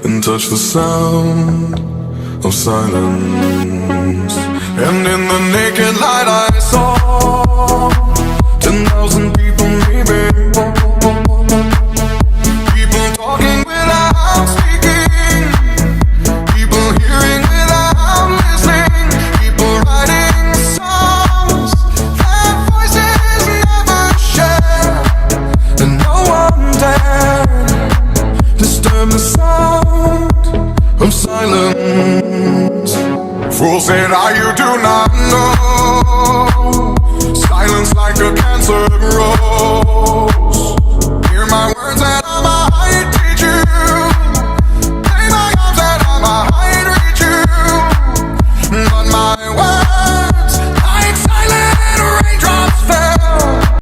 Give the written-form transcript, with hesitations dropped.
and touch the sound of silence. And in the naked light I saw 10,000 people, maybe. People talking without speaking, people hearing without listening, people writing songs that voices never share, and no one dared disturb the sound of silence. Fools said, you do not know. Silence like a cancer grows.